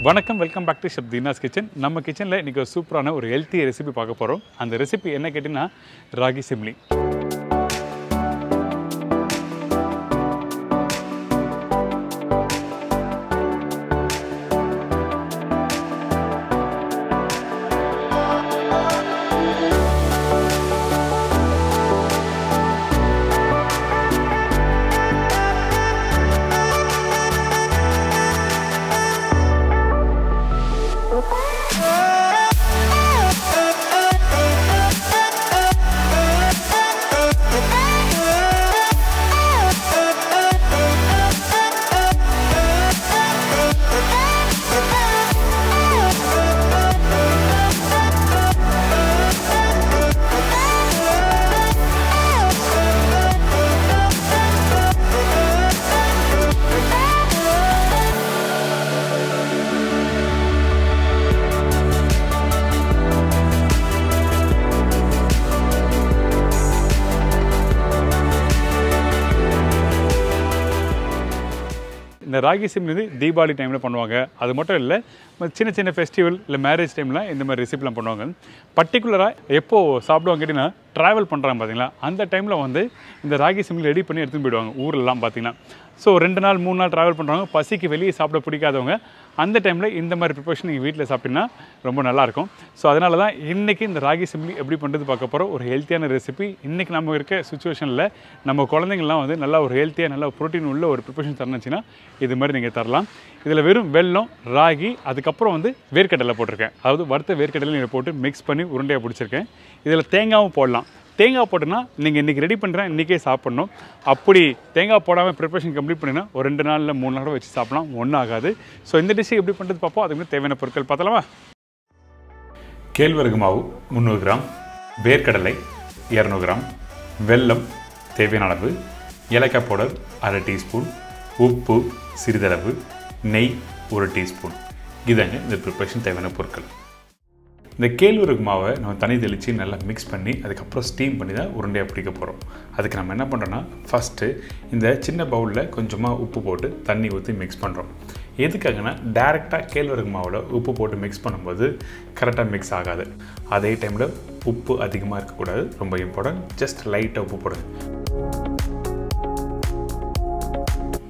வணக்கம், welcome back to chef Deena's kitchen. நம்ம கிச்சனில் இன்றைக்கி ஒரு சூப்பரான ஒரு ஹெல்த்தி ரெசிபி பார்க்க போகிறோம். அந்த ரெசிபி என்ன கேட்டிங்கன்னா ராகி சிம்லி. இந்த ராகி சிம்லி தீபாவளி டைமில் பண்ணுவாங்க. அது மட்டும் இல்லை, சின்ன சின்ன ஃபெஸ்டிவல் இல்லை மேரேஜ் டைம்லாம் இந்த மாதிரி ரெசிபிலாம் பண்ணுவாங்க. பர்டிகுலராக எப்போது சாப்பிடுவாங்க கேட்டிங்கன்னா, ட்ராவல் பண்ணுறாங்க பார்த்தீங்களா, அந்த டைமில் வந்து இந்த ராகி சிம்லி ரெடி பண்ணி எடுத்துகிட்டு போயிடுவாங்க ஊரெலாம் பார்த்தீங்கன்னா. ஸோ 2 நாள் 3 நாள் ட்ராவல் பண்ணுறாங்க, பசிக்கு வெளியே சாப்பிட பிடிக்காதவங்க அந்த டைமில் இந்த மாதிரி ப்ரிப்பரேஷன் நீங்கள் வீட்டில் சாப்பிட்டீங்கன்னா ரொம்ப நல்லாயிருக்கும். ஸோ அதனால தான் இன்றைக்கி இந்த ராகி சிம்லி எப்படி பண்ணுறது பார்க்க போகிறோம். ஒரு ஹெல்த்தியான ரெசிபி. இன்றைக்கி நம்ம இருக்க சுச்சுவேஷனில் நம்ம குழந்தைங்கள்லாம் வந்து நல்லா ஒரு ஹெல்த்தியாக நல்ல ப்ரோட்டீன் உள்ள ஒரு ப்ரிப்பரேஷன் தரணுச்சுன்னா இது மாதிரி நீங்கள் தரலாம். இதில் வெறும் வெல்லம், ராகி, அதுக்கப்புறம் வந்து வேர்க்கடலை போட்டிருக்கேன். அதாவது வறுத்த வேர்க்கடலை நீங்கள் போட்டு மிக்ஸ் பண்ணி உருண்டையாக பிடிச்சிருக்கேன். இதில் தேங்காயும் போடலாம். தேங்காய் போட்டோன்னா நீங்கள் இன்றைக்கி ரெடி பண்ணுறேன், இன்றைக்கே சாப்பிட்ணும். அப்படி தேங்காய் போடாமல் ப்ரிப்பரேஷன் கம்ப்ளீட் பண்ணிங்கன்னா ஒரு 2 நாளில் 3 நாள் வச்சு சாப்பிடலாம், ஒன்றும் ஆகாது. ஸோ இந்த டிஷ்ஷை எப்படி பண்ணுறது பார்ப்போம். அதுக்கு தேவையான பொருட்கள் பார்த்தலாமா? கேழ்வரகு மாவு 300 கிராம், வேர்க்கடலை 200 கிராம், வெல்லம் தேவையான அளவு, ஏலக்காய் பவுடர் 1/2 டீஸ்பூன், உப்பு சிறிதளவு, நெய் 1 டீஸ்பூன். இதாங்க இந்த ப்ரிப்பரேஷன் தேவையான பொருட்கள். இந்த கேழ்வரகு மாவை நம்ம தண்ணி தெளித்து நல்லா மிக்ஸ் பண்ணி அதுக்கப்புறம் ஸ்டீம் பண்ணி தான் உருண்டையாக பிடிக்க போகிறோம். அதுக்கு நம்ம என்ன பண்ணுறோன்னா, ஃபஸ்ட்டு இந்த சின்ன பவுலில் கொஞ்சமாக உப்பு போட்டு தண்ணி ஊற்றி மிக்ஸ் பண்ணுறோம். எதுக்காகனா, டேரெக்டாக கேழ்வரகு மாவில் உப்பு போட்டு மிக்ஸ் பண்ணும்போது கரெக்டாக மிக்ஸ் ஆகாது. அதே டைமில் உப்பு அதிகமாக இருக்கக்கூடாது, ரொம்ப இம்பார்ட்டன்ட். ஜஸ்ட் லைட்டாக உப்பு போடுங்க.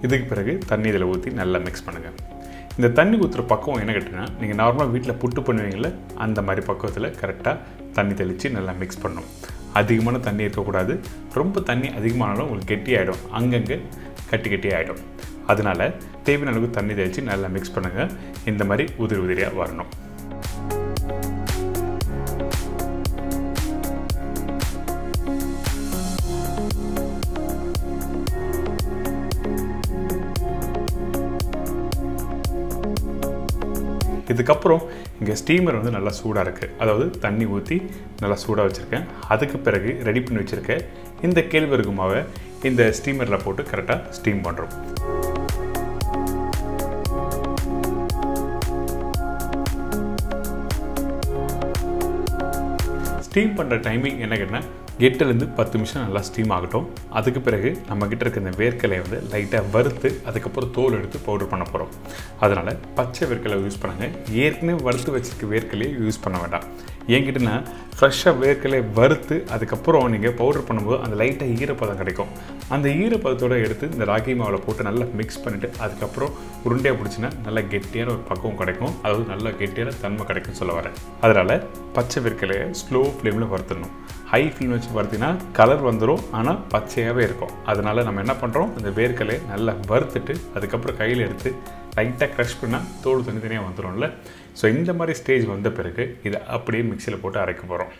இதுக்கு பிறகு தண்ணி இதில் ஊற்றி நல்லா மிக்ஸ் பண்ணுங்கள். இந்த தண்ணி ஊற்றுற பக்குவம் என்ன கேட்டிங்கன்னா, நீங்கள் நார்மலாக வீட்டில் புட்டு பண்ணுவீங்கள அந்த மாதிரி பக்குவத்தில் கரெக்டாக தண்ணி தெளித்து நல்லா மிக்ஸ் பண்ணணும். அதிகமான தண்ணி இருக்கக்கூடாது. ரொம்ப தண்ணி அதிகமானாலும் உங்களுக்கு கெட்டி ஆகிடும், அங்கங்கே கட்டி ஆகிடும். அதனால் தேவையான அளவுக்கு தண்ணி தெளித்து நல்லா மிக்ஸ் பண்ணுங்கள். இந்த மாதிரி உதிரி உதிரியாக வரணும். இதுக்கப்புறம் இங்கே ஸ்டீமர் வந்து நல்லா சூடாக இருக்குது. அதாவது தண்ணி ஊற்றி நல்லா சூடாக வச்சுருக்கேன். அதுக்கு பிறகு ரெடி பண்ணி வச்சுருக்கேன் இந்த கேழ்வரகு மாவை இந்த ஸ்டீமரில் போட்டு கரெக்டாக ஸ்டீம் பண்ணுறோம். ஸ்டீம் பண்ணுற டைமிங் என்ன கேட்டால் 8லேருந்து 10 நிமிஷம் நல்லா ஸ்டீம் ஆகட்டும். அதுக்கு பிறகு நம்மக்கிட்ட இருக்க இந்த வேர்க்கலையை வந்து லைட்டாக வறுத்து அதுக்கப்புறம் தோல் எடுத்து பவுடர் பண்ண போகிறோம். அதனால் பச்சை வேர்க்கலை யூஸ் பண்ணுங்கள். ஏற்கனவே வறுத்து வச்சுருக்க வேர்க்கலையை யூஸ் பண்ண வேண்டாம். ஏங்கிட்டனா ஃப்ரெஷ்ஷாக வேர்க்கலையை வறுத்து அதுக்கப்புறம் நீங்கள் பவுடர் பண்ணும்போது அந்த லைட்டாக ஈரப்பதம் கிடைக்கும். அந்த ஈரப்பதத்தோடு எடுத்து இந்த ராகி மாவில் போட்டு நல்லா மிக்ஸ் பண்ணிவிட்டு அதுக்கப்புறம் உருண்டையாக பிடிச்சின்னா நல்லா கெட்டியான ஒரு பக்குவம் கிடைக்கும். அதாவது நல்லா கெட்டியான தன்மை கிடைக்கும் சொல்ல வரேன். அதனால் பச்சை வேர்க்கலையை ஸ்லோ ஃப்ளேமில் வறுத்துடணும். ஹை ஃப்ளேம் வச்சு வறுத்தினா கலர் வந்துடும், ஆனால் பச்சையாகவே இருக்கும். அதனால் நம்ம என்ன பண்ணுறோம், இந்த வேர்க்கலையை நல்லா வறுத்துட்டு அதுக்கப்புறம் கையில் எடுத்து லைட்டாக க்ரஷ் பண்ணால் தோல் தனித்தனியாக வந்துடும்ல. ஸோ இந்த மாதிரி ஸ்டேஜ் வந்த பிறகு இதை அப்படியே மிக்சியில் போட்டு அரைக்க போகிறோம்.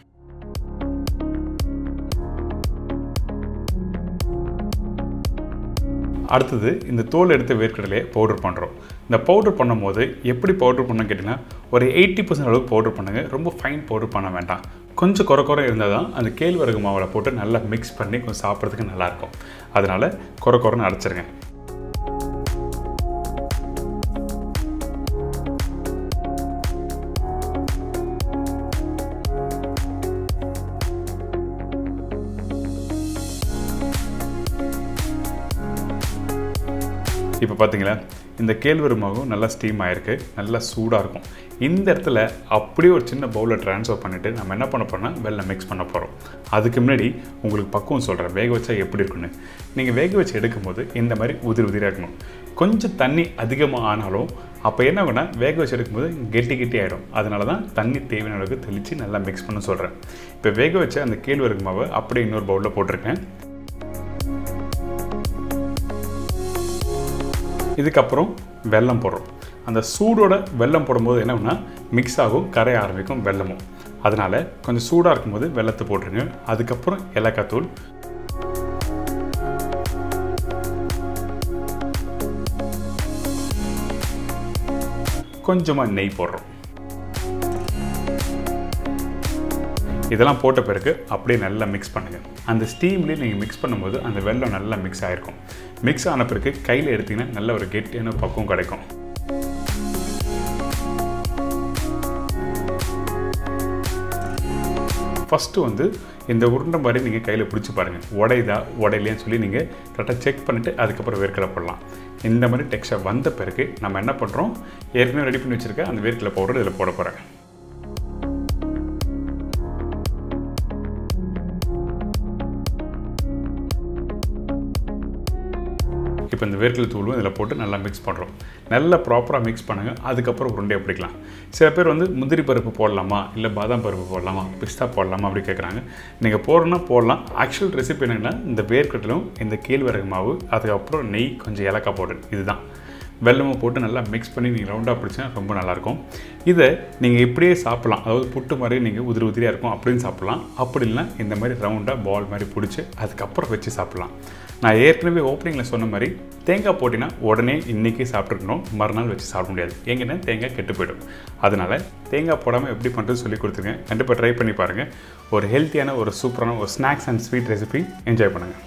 அடுத்தது இந்த தோல் எடுத்த வேர்க்கடலையை பவுடர் பண்ணுறோம். இந்த பவுடர் பண்ணும்போது எப்படி பவுடர் பண்ண கேட்டிங்கன்னா, ஒரு 80% அளவுக்கு பவுடர் பண்ணுங்கள். ரொம்ப ஃபைன் பவுடர் பண்ண வேண்டாம். கொஞ்சம் குறை இருந்தால் தான் அந்த கேழ்வரகு மாவில் போட்டு நல்லா மிக்ஸ் பண்ணி கொஞ்சம் சாப்பிட்றதுக்கு நல்லாயிருக்கும். அதனால் குறைன்னு அரைச்சிருங்க. இப்போ பார்த்தீங்களா, இந்த கேழ்வரகு மாவும் நல்லா ஸ்டீம் ஆகிருக்கு, நல்லா சூடாக இருக்கும். இந்த இடத்துல அப்படியே ஒரு சின்ன பவுலில் ட்ரான்ஸ்ஃபர் பண்ணிவிட்டு நம்ம என்ன பண்ண போகிறோம்னா வெல்லம் மிக்ஸ் பண்ண போகிறோம். அதுக்கு முன்னாடி உங்களுக்கு பக்குவம் சொல்கிறேன், வேக வச்சா எப்படி இருக்குன்னு. நீங்கள் வேக வச்சு எடுக்கும்போது இந்த மாதிரி உதிரியாக இருக்கணும். கொஞ்சம் தண்ணி அதிகமாக ஆனாலும் அப்போ என்ன ஆகும்னா வேக வச்சு எடுக்கும்போது கெட்டி ஆகிடும். அதனால தான் தண்ணி தேவையான அளவுக்கு தெளித்து நல்லா மிக்ஸ் பண்ண சொல்கிறேன். இப்போ வேக வச்ச அந்த கேழ்வரகு மாவை அப்படியே இன்னொரு பவுலில் போட்டிருக்கேன். இதுக்கப்புறம் வெல்லம் போடுறோம். அந்த சூடோட வெல்லம் போடும்போது என்ன ஆகும்னா மிக்ஸ் ஆகும், கரைய ஆரம்பிக்கும் வெல்லமும். அதனால் கொஞ்சம் சூடாக இருக்கும்போது வெல்லத்தை போட்டுருங்க. அதுக்கப்புறம் ஏலக்காய் தூள், கொஞ்சமாக நெய் போடுறோம். இதெல்லாம் போட்ட பிறகு அப்படியே நல்லா மிக்ஸ் பண்ணுங்கள். அந்த ஸ்டீம்லேயே நீங்கள் மிக்ஸ் பண்ணும்போது அந்த வெல்லம் நல்லா மிக்ஸ் ஆகிருக்கும். மிக்ஸ் ஆன பிறகு கையில் எடுத்திங்கன்னா நல்ல ஒரு கெட்டியான பக்குவம் கிடைக்கும். ஃபஸ்ட்டு இந்த உருண்டை மாதிரி நீங்கள் கையில் பிடிச்சி பாருங்கள், உடையுதா உடையிலையான்னு சொல்லி நீங்கள் கரெக்டாக செக் பண்ணிவிட்டு அதுக்கப்புறம் வேர்க்கடலை போடலாம். இந்த மாதிரி டெக்ஸ்சர் வந்த பிறகு நம்ம என்ன பண்ணுறோம், ஏற்கனவே ரெடி பண்ணி வச்சுருக்க அந்த வேர்க்கடலை பவுடர் இதில் போட போகிறேன். இப்போ இந்த வேர்க்கடலை தூளும் இதில் போட்டு நல்லா மிக்ஸ் பண்ணுறோம். நல்லா ப்ராப்பராக மிக்ஸ் பண்ணுங்கள். அதுக்கப்புறம் உருண்டையை பிடிக்கலாம். சில பேர் முந்திரி பருப்பு போடலாமா, இல்லை பாதாம் பருப்பு போடலாமா, பிஸ்தா போடலாமா அப்படி கேட்குறாங்க. நீங்கள் போடணும்னா போடலாம். ஆக்சுவல் ரெசிபி என்னென்னா இந்த வேர்க்கடலும் இந்த கேழ்வரகு மாவு, அதுக்கப்புறம் நெய், கொஞ்சம் ஏலக்காய் பவுடர், இதுதான். வெல்லமும் போட்டு நல்லா மிக்ஸ் பண்ணி நீங்கள் ரவுண்டாக பிடிச்சா ரொம்ப நல்லாயிருக்கும். இதை நீங்கள் இப்படியே சாப்பிட்லாம். அதாவது புட்டு மாதிரி நீங்கள் உதிரியாக இருக்கும் அப்படின்னு சாப்பிட்லாம். அப்படி இல்லைனா இந்த மாதிரி ரவுண்டாக பால் மாதிரி பிடிச்சி அதுக்கப்புறம் வச்சு சாப்பிட்லாம். நான் ஏற்கனவே ஓப்பனிங்கில் சொன்ன மாதிரி தேங்காய் போட்டினா உடனே இன்றைக்கி சாப்பிட்ருக்கணும், மறுநாள் வச்சு சாப்பிட முடியாது. எங்கன்னா தேங்காய் கெட்டு போய்டும். அதனால் தேங்காய் போடாமல் எப்படி பண்ணுறது சொல்லி கொடுத்துருக்கேன். கண்டிப்பாக ட்ரை பண்ணி பாருங்கள். ஒரு ஹெல்த்தியான ஒரு சூப்பரான ஒரு snacks and sweet recipe enjoy பண்ணுங்கள்.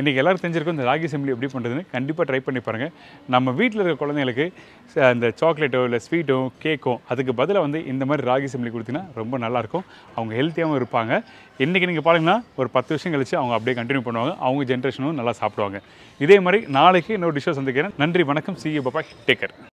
இன்றைக்கி எல்லோரும் தெரிஞ்சிருக்கும் இந்த ராகி செம்பிலி எப்படி பண்ணுறதுன்னு. கண்டிப்பாக ட்ரை பண்ணி பாருங்கள். நம்ம வீட்டில் இருக்கிற குழந்தைங்களுக்கு இந்த சாக்லேட்டோ இல்லை ஸ்வீட்டோ கேக்கோ அதுக்கு பதிலாக இந்த மாதிரி ராகி செம்பிலி கொடுத்தீங்கன்னா ரொம்ப நல்லாயிருக்கும். அவங்க ஹெல்த்தியாகவும் இருப்பாங்க. இன்றைக்கி நீங்கள் பாருங்கன்னா ஒரு 10 வருஷம் கழிச்சு அவங்க அப்படியே கண்டினியூ பண்ணுவாங்க. அவங்க ஜென்ரேஷனும் நல்லா சாப்பிடுவாங்க. இதே மாதிரி நாளைக்கு இன்னொரு டிஷ்ஷை சந்திக்கிறேன். நன்றி, வணக்கம். See you, bye bye, take care.